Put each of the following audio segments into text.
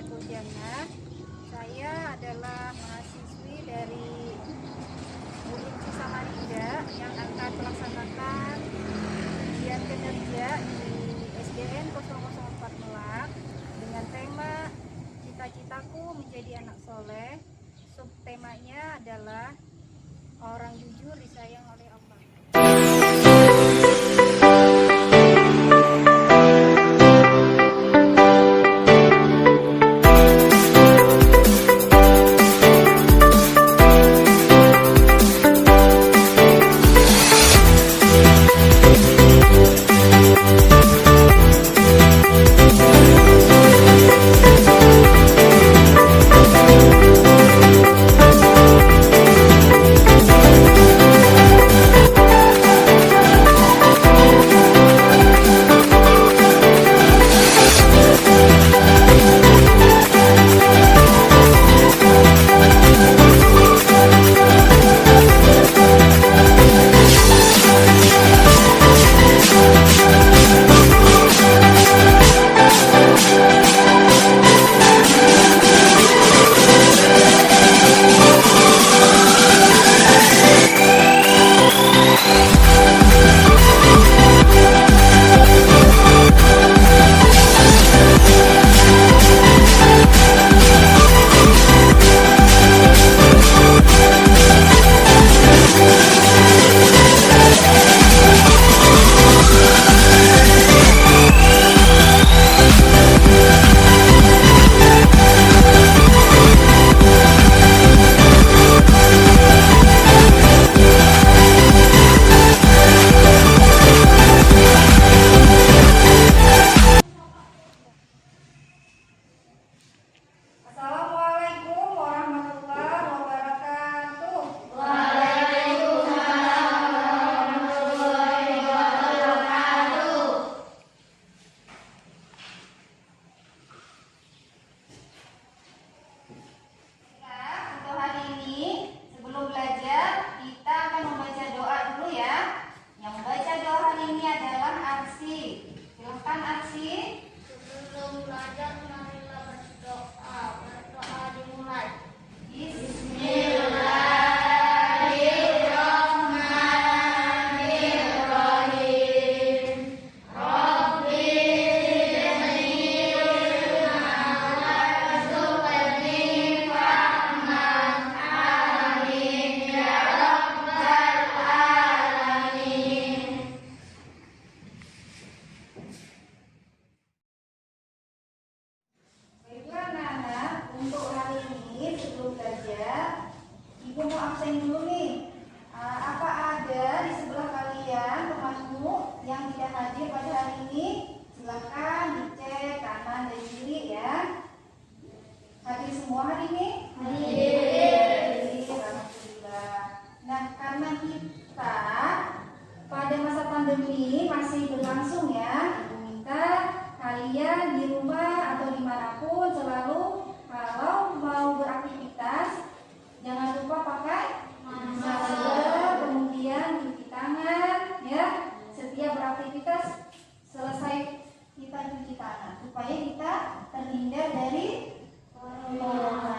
Purjana. Saya adalah mahasiswi dari Unit Samarinda yang akan melaksanakan ujian kinerja di SDN 004 Melak dengan tema Cita-citaku menjadi anak soleh. Subtemanya adalah orang jujur disayang oleh Allah. Assalamualaikum warahmatullahi wabarakatuh. Waalaikumsalam warahmatullahi wabarakatuh. Untuk hari ini, sebelum belajar, kita akan membaca doa dulu ya. Yang membaca doa hari ini adalah Aksi. Silahkan Aksi. Sebelum belajar, marilah berdoa. Berdoa dimulai. Bismillahirrahmanirrahim. Rabbi zidni ilma warzuqni fahman. Amin ya rabbal alamin. Baiklah anak-anak, untuk hari ini sebelum belajar, Ibu mau absen dulu nih. Apa ada di sebelah kalian temanmu yang tidak hadir pada hari ini? Silakan dicek kanan dan kiri ya. Hadir semua hari ini? Hadir. Alhamdulillah. Nah, karena kita pada masa pandemi masih berlangsung ya, Ibu minta kalian di rumah atau dimanapun selalu kalau mau beraktivitas jangan lupa pakai masker, kemudian cuci tangan ya. Setiap beraktivitas selesai kita cuci tangan supaya kita terhindar dari corona.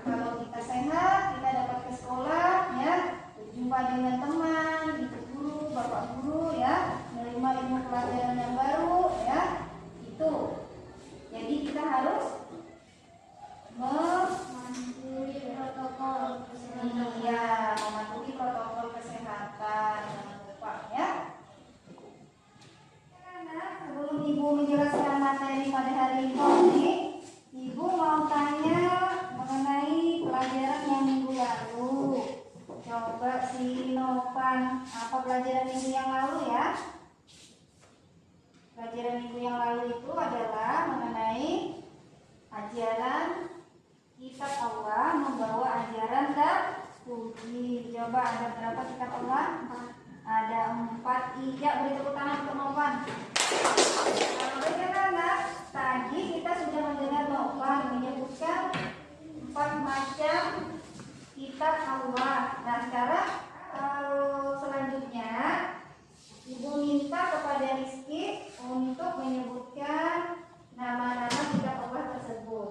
Kalau kita sehat, kita dapat ke sekolah ya, berjumpa dengan teman, ibu guru, bapak guru ya, menerima ilmu pelajaran yang baru ya. Itu. Jadi kita harus mematuhi protokol kesehatan. Iya, mematuhi protokol kesehatan. Jangan lupa ya. Karena sebelum Ibu menjelaskan materi pada hari ini, Ibu mau tanya mengenai pelajaran yang minggu lalu. Coba si Novan, apa pelajaran minggu yang lalu ya? Pelajaran minggu yang lalu itu adalah mengenai ajaran kitab Allah membawa ajaran terpuji. Coba ada berapa kitab Allah? Ada 4. Ija, beri tepuk tangan untuk Novan. Anak, tadi kita sudah mendengar Novan menyebutkan 4 macam kitab Allah. Nah, sekarang selanjutnya Ibu minta kepada Rizky untuk menyebutkan nama-nama kitab Allah tersebut.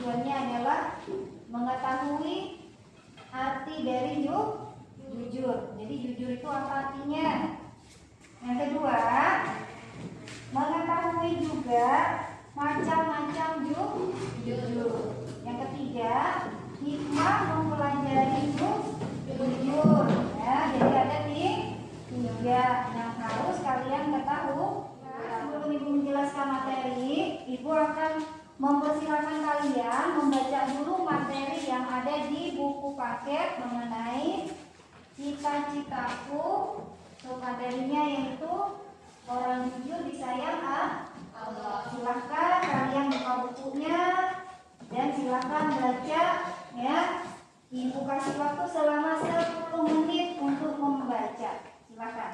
tujuannya adalah mengetahui arti dari jujur. Jadi jujur itu apa artinya? Yang kedua, mengetahui juga macam-macam jujur. Yang ketiga, hikmah mempelajari jujur. Ya, jadi ada tiga yang harus kalian ketahui. Sebelum Ibu menjelaskan materi, Ibu akan mempersilahkan kalian membaca dulu materi yang ada di buku paket mengenai cita-citaku. Materinya yaitu orang jujur disayang Allah. Silahkan kalian buka bukunya dan silahkan baca ya. Ibu kasih waktu selama 10 menit untuk membaca. Silahkan.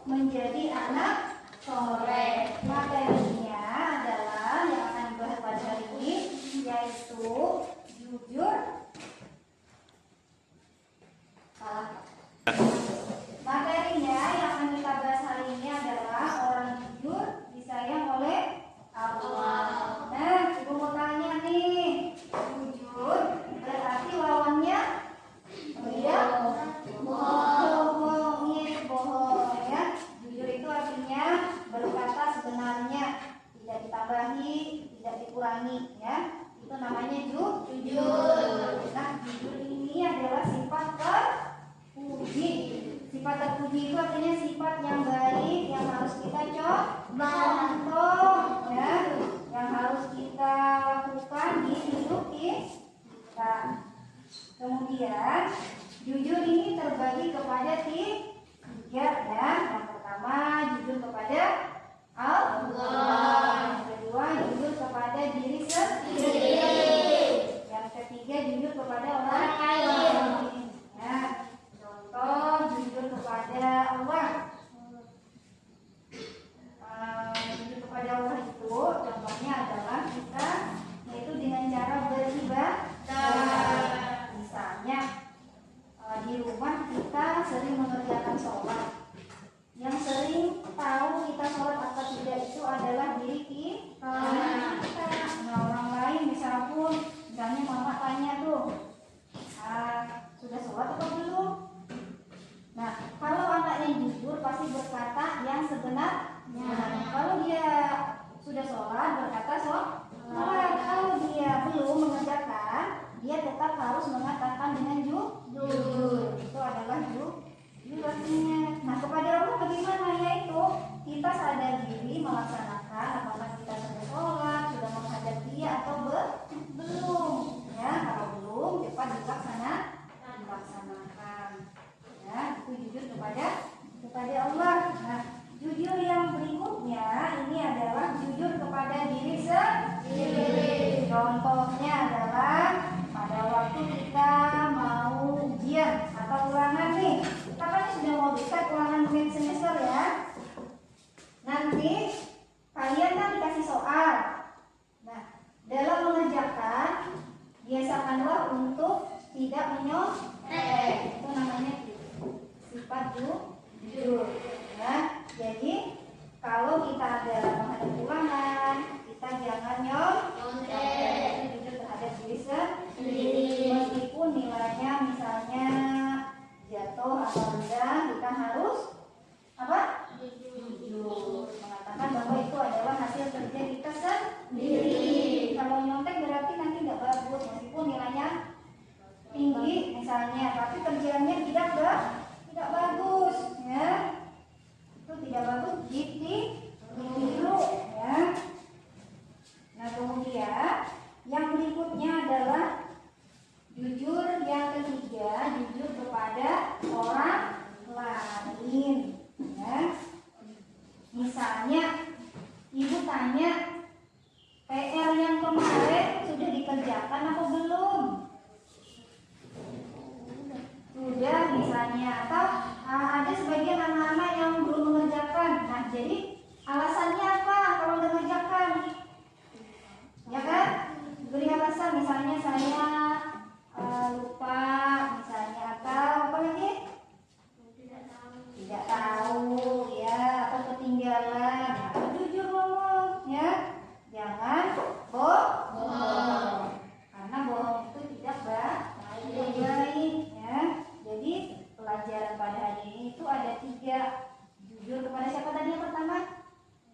menjadi anak soleh. Materinya adalah yang akan dibahas pada hari ini, yaitu jujur. Materinya yang akan kita bahas hari ini adalah orang jujur disayang oleh Allah. Nah, ibu mau tanya nih, jujur berarti lawannya bohong ya. Jujur itu artinya berkata sebenarnya, tidak ditambahi, tidak dikurangi ya. Itu namanya jujur. Nah, jujur ini adalah sifat terpuji. Sifat terpuji itu artinya sifat yang baik yang harus kita contoh ya, yang harus kita lakukan di hidup kita. Kemudian jujur ini terbagi kepada tiga ya. Yang pertama jujur kepada Allah. Yang kedua jujur kepada diri sendiri. Yang ketiga jujur kepada orang lain. Ya, contoh jujur kepada Allah. Jujur kepada Allah itu contohnya adalah kita yaitu dengan cara beribadah. Misalnya di rumah kita sering mengerjakan sholat, pasti berkata yang sebenarnya. Kalau dia sudah sholat berkata sholat. Kalau dia belum mengerjakan, dia tetap harus mengatakan dengan jujur. Itu adalah jujur artinya. Nah, kepada Allah bagaimana? Yaitu kita sadar diri melaksanakan apakah kita sudah sholat, sudah menghadap dia atau belum. Ya, kalau belum cepat dilaksanakan. Ya, itu jujur kepada Allah. Nah, jujur yang berikutnya ini adalah jujur kepada diri sendiri. Contohnya adalah pada waktu kita mau ujian atau ulangan nih. Kita kan sudah mau dekat ulangan mid semester ya. Nanti kalian kan dikasih soal. Nah, dalam mengerjakan biasakanlah untuk tidak menyontek. Itu namanya sifat jujur. Ya, jadi kalau kita ada menghadap ulangan, kita jangan nyontek. Jujur terhadap diri sendiri. Meskipun nilainya misalnya jatuh atau rendah, kita harus apa? Jujur. Mengatakan bahwa itu adalah hasil kerja kita sendiri. Kalau nyontek berarti nanti nggak bagus, meskipun nilainya tinggi misalnya, tapi kerjanya tidak bagus, ya. Itu tidak bagus, ditiru, ya. Nah, kemudian yang berikutnya adalah jujur yang ketiga, jujur kepada orang lain, ya. Misalnya ibu tanya, PR yang kemarin sudah dikerjakan atau belum? Sudah misalnya, atau ada sebagian anak-anak yang belum mengerjakan. Nah, jadi alasannya apa kalau udah mengerjakan? Ya kan? Beri alasan, misalnya saya lupa, misalnya, atau apa lagi? Tidak tahu, ya, atau ketinggalan. Nah, jujur ngomong, ya. Jangan bohong. Karena bohong itu tidak baik, ya. Jadi pelajaran pada hari ini itu ada 3. Jujur kepada siapa tadi yang pertama?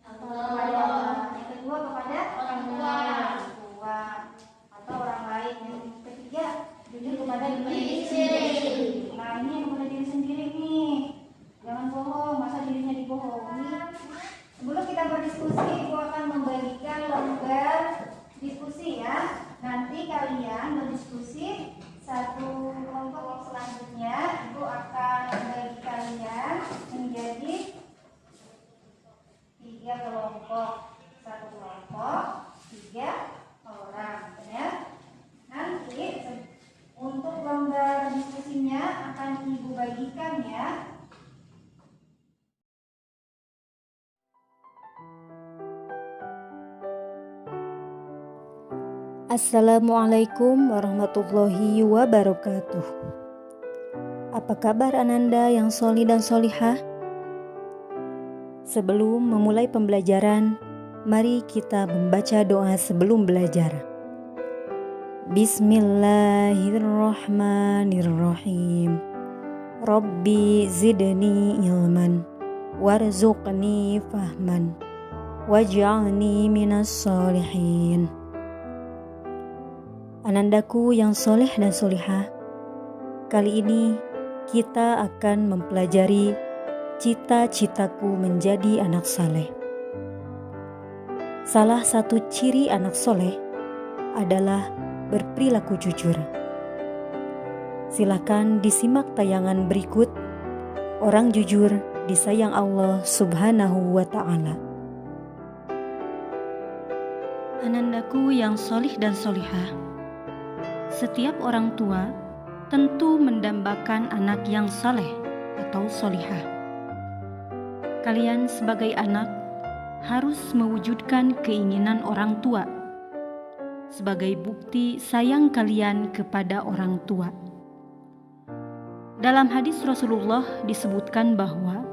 Kepada Allah. Yang kedua kepada orang tua atau orang lain. Yang ketiga jujur kepada diri sendiri. Nah, ini yang kepada diri sendiri nih. Jangan bohong, masa dirinya dibohongi. Sebelum kita berdiskusi, Ibu akan membagikan lembar diskusi ya. Nanti kalian berdiskusi satu kelompok selanjutnya. Ibu akan membagi kalian menjadi 3 kelompok. Satu kelompok 3 orang, ya. Nanti untuk lembar diskusinya akan Ibu bagikan ya. Assalamualaikum warahmatullahi wabarakatuh. Apa kabar Ananda yang solih dan solihah? Sebelum memulai pembelajaran, mari kita membaca doa sebelum belajar. Bismillahirrahmanirrahim. Rabbi zidni ilman warzuqni fahman waj'alni minas solihin. Anandaku yang soleh dan solihah, kali ini kita akan mempelajari cita-citaku menjadi anak saleh. Salah satu ciri anak soleh adalah berperilaku jujur. Silakan disimak tayangan berikut. Orang jujur disayang Allah Subhanahu wa Ta'ala. Anandaku yang solih dan solihah, setiap orang tua tentu mendambakan anak yang saleh atau solihah. Kalian sebagai anak harus mewujudkan keinginan orang tua sebagai bukti sayang kalian kepada orang tua. Dalam hadis Rasulullah disebutkan bahwa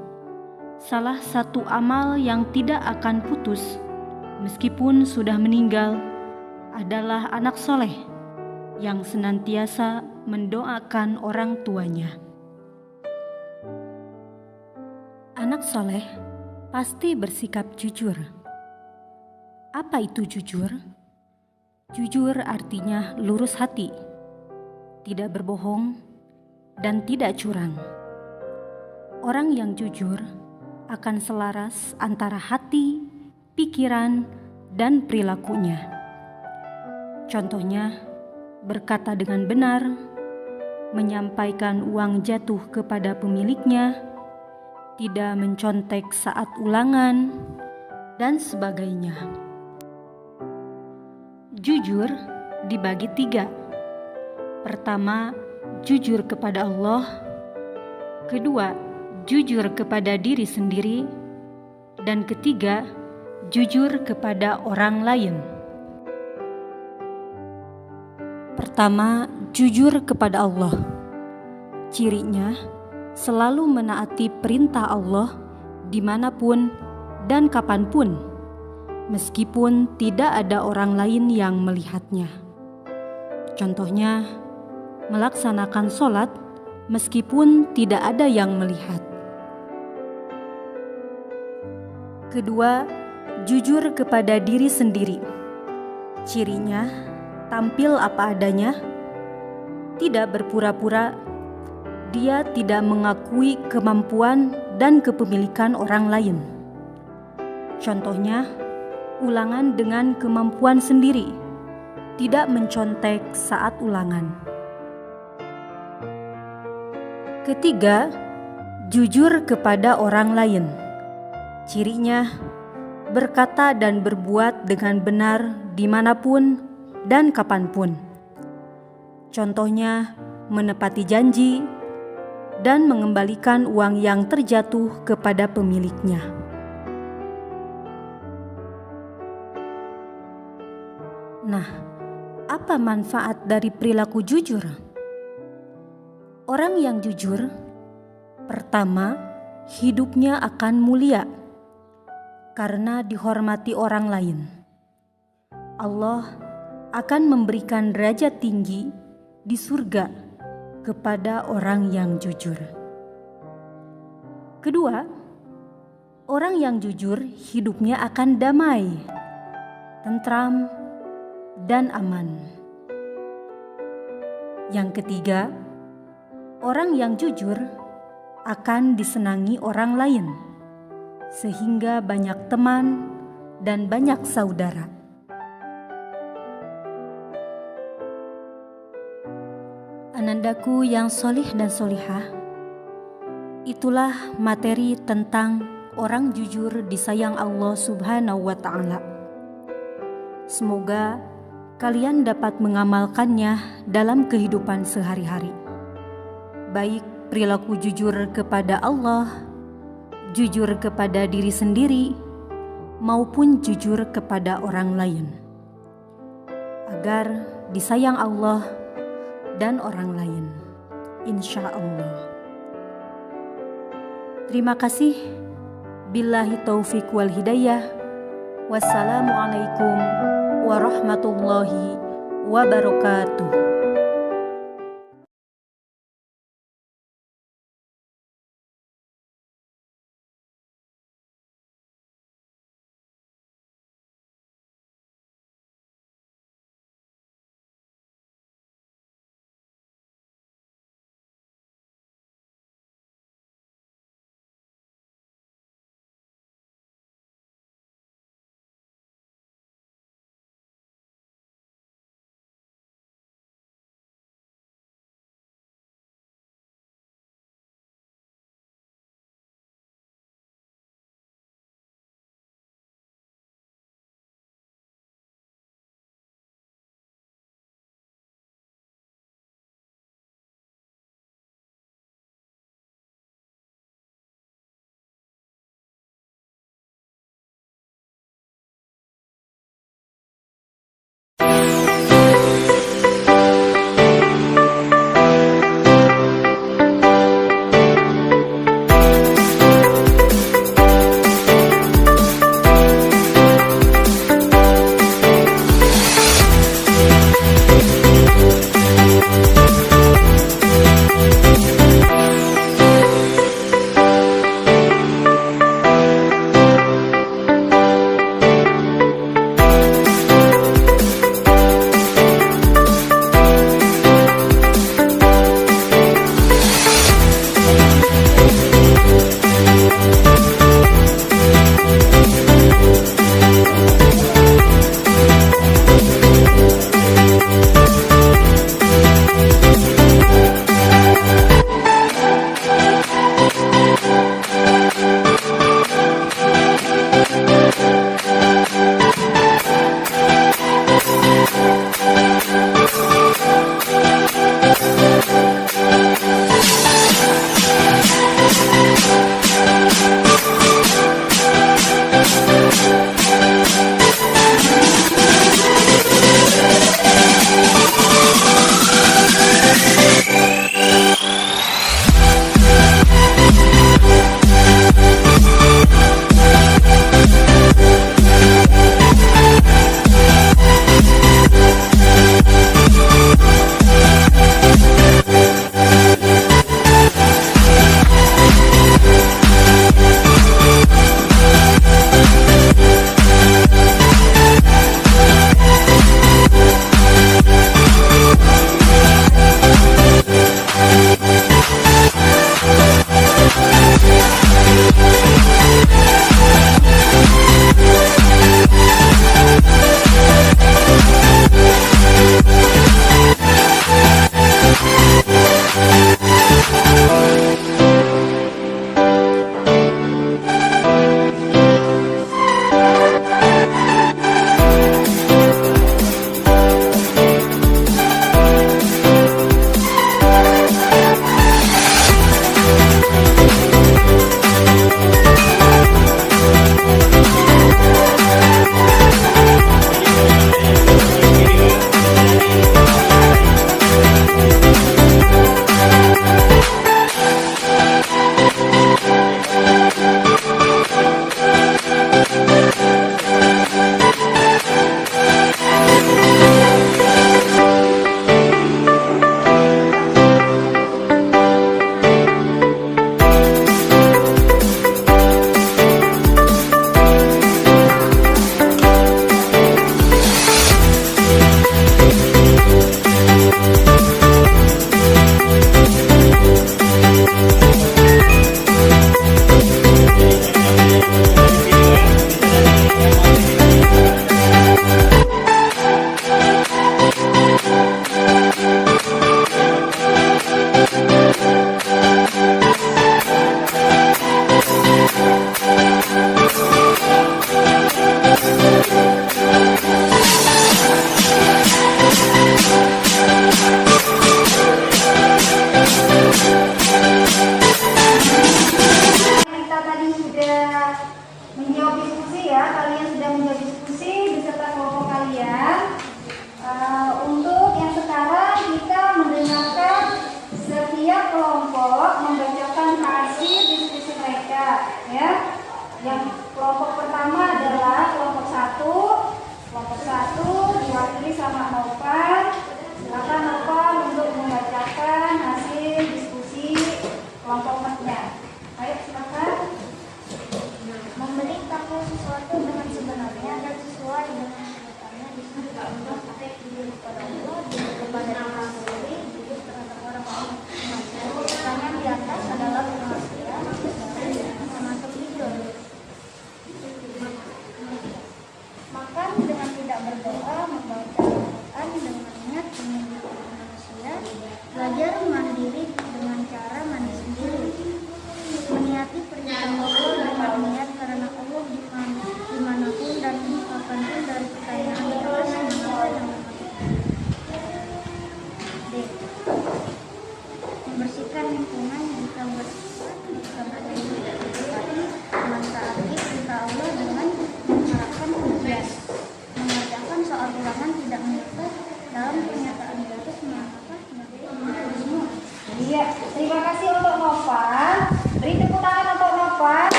salah satu amal yang tidak akan putus meskipun sudah meninggal adalah anak soleh yang senantiasa mendoakan orang tuanya. Anak soleh pasti bersikap jujur. Apa itu jujur? Jujur artinya lurus hati, tidak berbohong, dan tidak curang. Orang yang jujur akan selaras antara hati, pikiran, dan perilakunya. Contohnya, berkata dengan benar, menyampaikan uang jatuh kepada pemiliknya, tidak mencontek saat ulangan, dan sebagainya. Jujur dibagi 3. Pertama, jujur kepada Allah. Kedua, jujur kepada diri sendiri. Dan ketiga, jujur kepada orang lain. Pertama, jujur kepada Allah. Cirinya, selalu menaati perintah Allah dimanapun dan kapanpun, meskipun tidak ada orang lain yang melihatnya. Contohnya, melaksanakan sholat meskipun tidak ada yang melihat. Kedua, jujur kepada diri sendiri. Cirinya, tampil apa adanya, tidak berpura-pura. Dia tidak mengakui kemampuan dan kepemilikan orang lain. Contohnya, ulangan dengan kemampuan sendiri, tidak mencontek saat ulangan. Ketiga, jujur kepada orang lain. Cirinya, berkata dan berbuat dengan benar dimanapun dan kapanpun. Contohnya, menepati janji dan mengembalikan uang yang terjatuh kepada pemiliknya. Nah, apa manfaat dari perilaku jujur? Orang yang jujur, pertama, hidupnya akan mulia karena dihormati orang lain. Allah akan memberikan derajat tinggi di surga kepada orang yang jujur. Kedua, orang yang jujur hidupnya akan damai, tentram, dan aman. Yang ketiga, orang yang jujur akan disenangi orang lain, sehingga banyak teman dan banyak saudara. Anandaku yang solih dan solihah, itulah materi tentang orang jujur disayang Allah Subhanahu wa Ta'ala. Semoga kalian dapat mengamalkannya dalam kehidupan sehari-hari, baik perilaku jujur kepada Allah, jujur kepada diri sendiri, maupun jujur kepada orang lain, agar disayang Allah dan orang lain, insya Allah. Terima kasih. Billahi taufiq wal hidayah. Wassalamualaikum warahmatullahi wabarakatuh.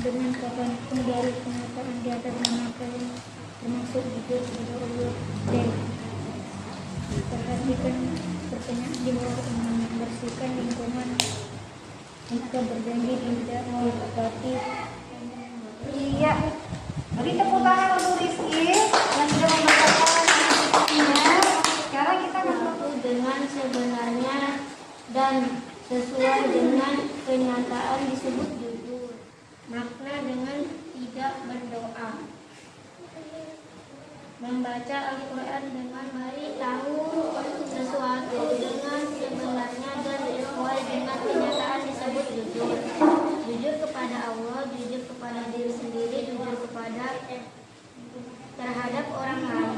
dengan kapanpun dari kenyataan di atas manapun, termasuk jujur kepada Allah dan perhatikan pertanyaan di bawah membersihkan lingkungan jika berjanji tidak ditepati. Iya, beri tepuk tangan untuk Rizky yang sudah membacakan instruksinya. Sekarang kita akan dengan sebenarnya dan sesuai dengan kenyataan disebut jujur. Makna dengan tidak berdoa. Membaca Al-Quran dengan memberitahu sesuatu dengan sebenarnya dan sesuai dengan kenyataan disebut jujur. Jujur kepada Allah, jujur kepada diri sendiri, jujur terhadap orang lain,